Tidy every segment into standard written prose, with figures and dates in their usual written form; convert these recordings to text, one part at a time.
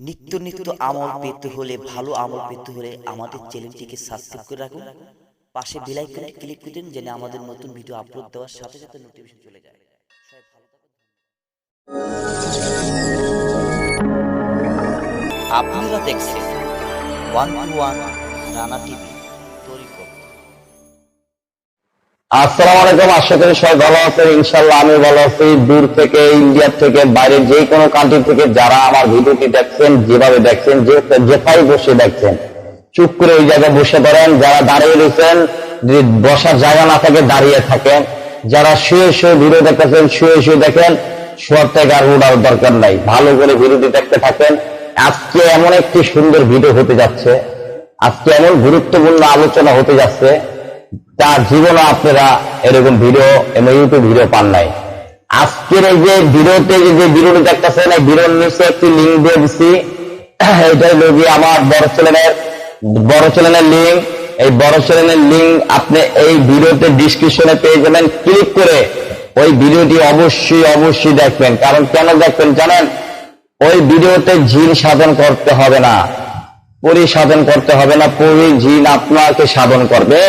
নিত্য নিত্য আমল পেতে হলে, ভালো আমল পেতে হলে আমাদের চ্যানেলটিকে সাবস্ক্রাইব করে রাখুন। পাশে বেল আইকনে ক্লিক করে দিন যেন আমাদের নতুন ভিডিও আপলোড দেওয়ার সাথে সাথে নোটিফিকেশন চলে যায়। সবাই ভালো থাকুন। আপনারা দেখছেন 121 রানা টিভি তরিকত। আসসালামু আলাইকুম। আশা করি সবাই ভালো আছেন। ইনশাআল্লাহ আমি ভালো আছি। দূর থেকে, ইন্ডিয়া থেকে, বাইরের যে কোনো কান্ট্রি থেকে যারা আমার ভিডিওটি দেখছেন, যেভাবে দেখছেন, যেথায় বসে দেখছেন, চুপ করে ওই জায়গায় বসে পড়েন। যারা দাঁড়িয়ে রয়েছেন, যদি বসার জায়গা না থাকে দাঁড়িয়ে থাকেন। যারা শুয়ে শুয়ে ভিডিও দেখতেছেন, শুয়ে শুয়ে দেখেন। শোয়ার থেকে আর উঠার দরকার নাই, ভালো করে ভিডিওটি দেখতে থাকেন। আজকে এমন একটি সুন্দর ভিডিও হতে যাচ্ছে, আজকে এমন গুরুত্বপূর্ণ আলোচনা হতে যাচ্ছে, তার জীবনে আপনারা এরকম ভিডিও এবং ইউটিউব ভিডিও পান নাই। আজকের এই যে ভিডিওতে যে ভিডিওটি দেখতেছেন, এই ভিডিওর নিচে একটি লিঙ্ক দিয়ে দিচ্ছি। এটা হলো গিয়ে আমার বড় চ্যানেলের লিঙ্ক। এই বড় চ্যানেলের লিঙ্ক আপনি এই ভিডিওতে ডিসক্রিপশনে পেয়ে যাবেন। ক্লিক করে ওই ভিডিওটি অবশ্যই দেখবেন। কারণ কেন দেখবেন জানেন? ওই ভিডিওতে জিন সাধন করতে হবে না, পরি সাধন করতে হবে না। পরি জিন আপনাকে সাধন করবে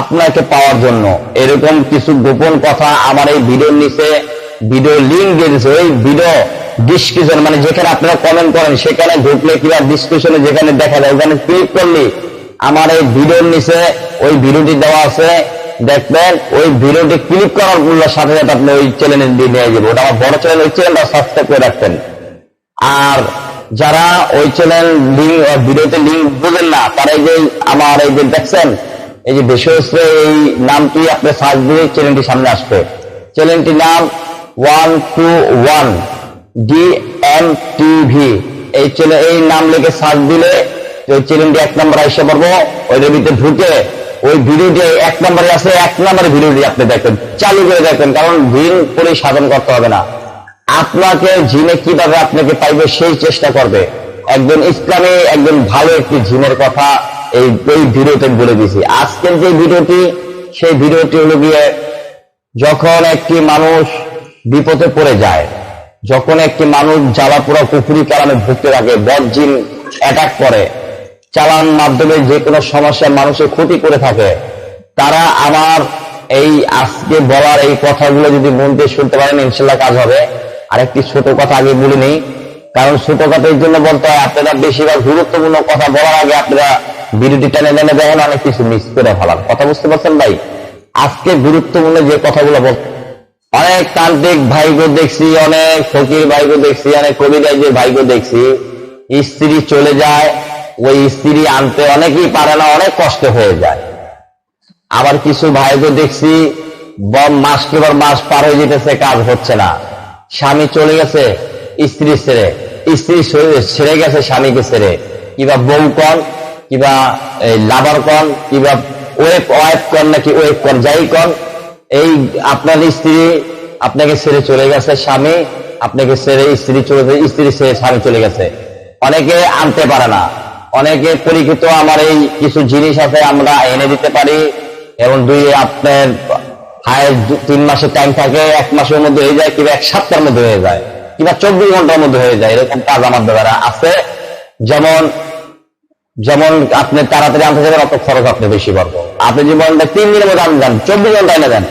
আপনাকে পাওয়ার জন্য। এরকম কিছু গোপন কথা আমার এই ভিডিওর নিচে ভিডিও লিঙ্ক দিয়ে দিচ্ছে। ওই ভিডিও ডিসক্রিপশন মানে যেখানে আপনারা কমেন্ট করেন সেখানে ঢুকলে কিংবা ডিসক্রিপশনে যেখানে দেখা যায় ওখানে ক্লিক করলে আমার এই ভিডিওর নিচে ওই ভিডিওটি দেওয়া আছে, দেখবেন। ওই ভিডিওটি ক্লিক করার সাথে সাথে আপনি ওই চ্যানেলে নিয়ে যাবে। ওটা আমার বড় চ্যানেল, ওই চ্যানেলটা সাবস্ক্রাইব করে রাখবেন। আর যারা ওই চ্যানেল লিঙ্ক ভিডিওতে লিঙ্ক বুঝেন না, তারা এই যে আমার এই যে দেখছেন, এই যে বেশি এই নামটি আপনি সার্চ দিয়ে চ্যানেলটি সামনে আসবে। চ্যানেলটির নাম 121 DMTV। এই চ্যানেল এই নাম লিখে সার্চ দিলে ওই চ্যানেলটি 1 নম্বরে এসে পড়বো। ওই ভিতরে ঢুকে ওই ভিডিওটি 1 নম্বরে আছে, 1 নম্বরে ভিডিওটি আপনি দেখবেন, চালু করে দেখবেন। কারণ জিন করে সাধন করতে হবে না, আপনাকে জিনে কিভাবে আপনাকে পাইবে সেই চেষ্টা করবে। একজন ইসলামী, একজন ভালো একটি জিনের কথা এই ভিডিওতে বলে দিয়েছি। আজকের যে ভিডিওটি, সেই ভিডিওটি হলো গিয়ে যখন একটি মানুষ বিপদে পড়ে যায়, যখন একটি মানুষ জ্বালাপোড়া কুফরি কারণে ভুগতে থাকে, বদজিন অ্যাটাক করে, চালান মাধ্যমে যে কোনো সমস্যায় মানুষের ক্ষতি করে থাকে, তারা আমার এই আজকে বলার এই কথাগুলো যদি মন দিয়ে শুনতে পারেন ইনশাল্লাহ কাজ হবে। আরেকটি ছোট কথা আগে বলে নেই, কারণ ছোট কথা এই জন্য বলতে হয়, আপনারা বেশিরভাগ গুরুত্বপূর্ণ কথা বলার আগে আপনারা ভিডিওটি টেনে দেখেন, অনেক কিছু মিস করে ফেলার কথা। বুঝতে পারছেন ভাই? আজকে গুরুত্বপূর্ণ যে কথাগুলো অনেক তান্ত্রিক ভাইগো দেখছি, অনেক ফকির ভাইগো দেখছি, অনেক কবিরাজের ভাইগো দেখছি, স্ত্রী চলে যায়, ওই স্ত্রী আনতে অনেকেই পারে না, অনেক কষ্ট হয়ে যায়। আবার কিছু ভাইগো দেখছি মাস কেবার মাস পার হয়ে যেতেছে, কাজ হচ্ছে না, স্বামী চলে গেছে স্ত্রী ছেড়ে, স্ত্রী ছেড়ে গেছে স্বামীকে ছেড়ে, কিবা বউ কন, কিবা লাভার কন, কিবা ওয়াইফ কন, নাকি ওয়েব কন, যাই কন, এই আপনার স্ত্রী আপনাকে ছেড়ে চলে গেছে, স্বামী আপনাকে ছেড়ে স্ত্রী চলে গেছে, স্ত্রী ছেড়ে স্বামী চলে গেছে। অনেকে আনতে পারে না, অনেকে পরীক্ষিত আমার এই কিছু জিনিস আছে আমরা এনে দিতে পারি, এবং আপনার 3 মাসের টাইম থাকে, 1 মাসের মধ্যে হয়ে যায়, কিংবা 1 সপ্তাহের মধ্যে হয়ে যায়, কিংবা 24 ঘন্টার মধ্যে হয়ে যায়। এরকম কাজ আমার দ্বারা আছে। যেমন আপনি তাড়াতাড়ি আনতে যাবেন, অত খরচ আপনি বেশি পারবো। আপনি জীবনটা 3 দিনের মধ্যে আনবেন, 24 ঘন্টা এনে দেন,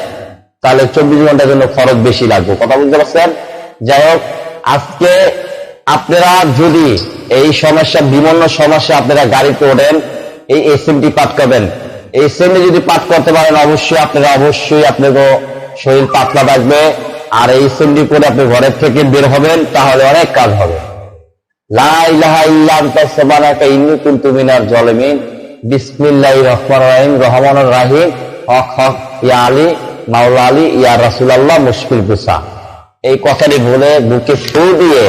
তাহলে 24 ঘন্টার জন্য খরচ বেশি লাগবে। কথা বুঝতে পারছেন? যাই হোক, আজকে আপনারা যদি এই সমস্যা, বিভিন্ন সমস্যা আপনারা গাড়িতে ওঠেন, এই এসএমটি পাঠ করবেন। এই এসএমটি যদি পাঠ করতে পারেন অবশ্যই আপনাকে শরীর পাতলা থাকবে। আর এই এসএমটি করে আপনি ঘরের থেকে বের হবেন, তাহলে অনেক কাজ হবে। লা ইলাহা ইল্লা আনতা সুবহানাকা ইন্নী কুনতু মিনাজ জালিমিন। বিসমিল্লাহির রহমানির রহিম। রহমানুর রাহিম। হক হক ইয়া আলী, মাওলা আলী, ইয়া রাসূলুল্লাহ, মুশকিল কুসা। এই কথাটি বলে বুকে ফু দিয়ে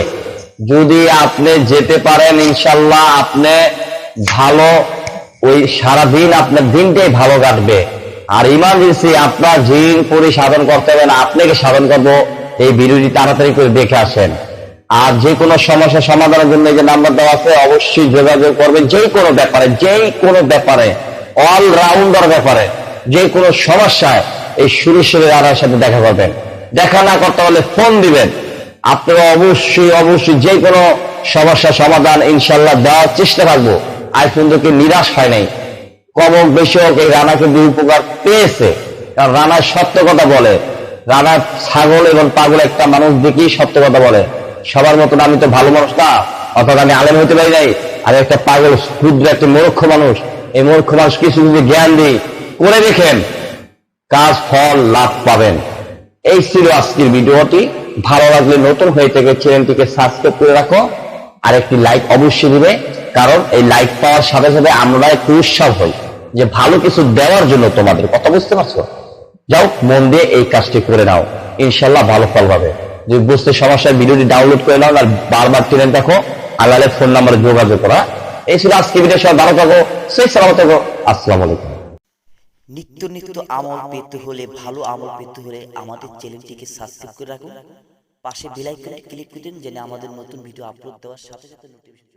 যদি আপনি যেতে পারেন, ইনশাল্লাহ আপনি ভালো, ওই সারাদিন আপনার দিনটাই ভালো কাটবে। আর ইমার্জেন্সি আপনার জিন পরি সাধন করতে হবে না, আপনাকে সাধন করবো। এই ভিডিওটি তাড়াতাড়ি করে দেখে আসেন। আর যে কোনো সমস্যা সমাধানের জন্য যে নাম্বার দেওয়া আছে অবশ্যই যোগাযোগ করবেন। যে কোনো ব্যাপারে অলরাউন্ডার ব্যাপারে যে কোনো সমস্যায় এই সুরেশ্বরের রানার সাথে দেখা করবেন। দেখা না করতে হলে ফোন দিবেন। আপনারা অবশ্যই যে কোনো সমস্যা সমাধান ইনশাল্লাহ দেওয়ার চেষ্টা থাকবো। আজ পর্যন্ত নিরাশ হয় নাই। কম বেশি হোক এই রানা কিন্তু উপকার পেয়েছে, কারণ রানা সত্য কথা বলে। রানা ছাগল এবং পাগল একটা মানুষ দেখি সত্য কথা বলে। সবার মতন আমি তো ভালো মানুষ না, অর্থাৎ আমি আলেম হতে পারি নাই। আর একটা পাগল ক্ষুদ্র একটা মূর্খ মানুষ, এই মূর্খ মানুষ কিছু যদি জ্ঞান দিই করে দেখেন, কাজ ফল লাভ পাবেন। এই ছিল আজকের ভিডিওটি। ভালো লাগলে নতুন হয়ে থেকে চ্যানেলটিকে সাবস্ক্রাইব করে রাখো, আর একটি লাইক অবশ্যই দিবে, কারণ এই লাইক পাওয়ার সাথে সাথে আমরা একটু উৎসাহ হই যে ভালো কিছু দেওয়ার জন্য তোমাদের কথা, বুঝতে পারছো? যাও, মন দিয়ে এই কাজটি করে নাও, ইনশাল্লাহ ভালো ফল পাবে। যদি বুঝতে সমস্যা, ভিডিওটি ডাউনলোড করে নাও, আর বারবার চ্যানেল দেখো, আল্লাহ ফোন নাম্বারে যোগাযোগ করা। এই ছিল আজকে ভিডিও। সবাই ভালো থাকো, সেই সালামত থাকো। আসসালামু আলাইকুম। নিত্য নিত্য আমল পেতে হলে, ভালো আমল পেতে হলে আমাদের চ্যানেলটিকে সাবস্ক্রাইব করে রাখুন। পাশে বেল আইকনে ক্লিক করে দিন, যেন আমাদের নতুন ভিডিও আপলোড দেওয়ার সাথে সাথে নোটিফিকেশন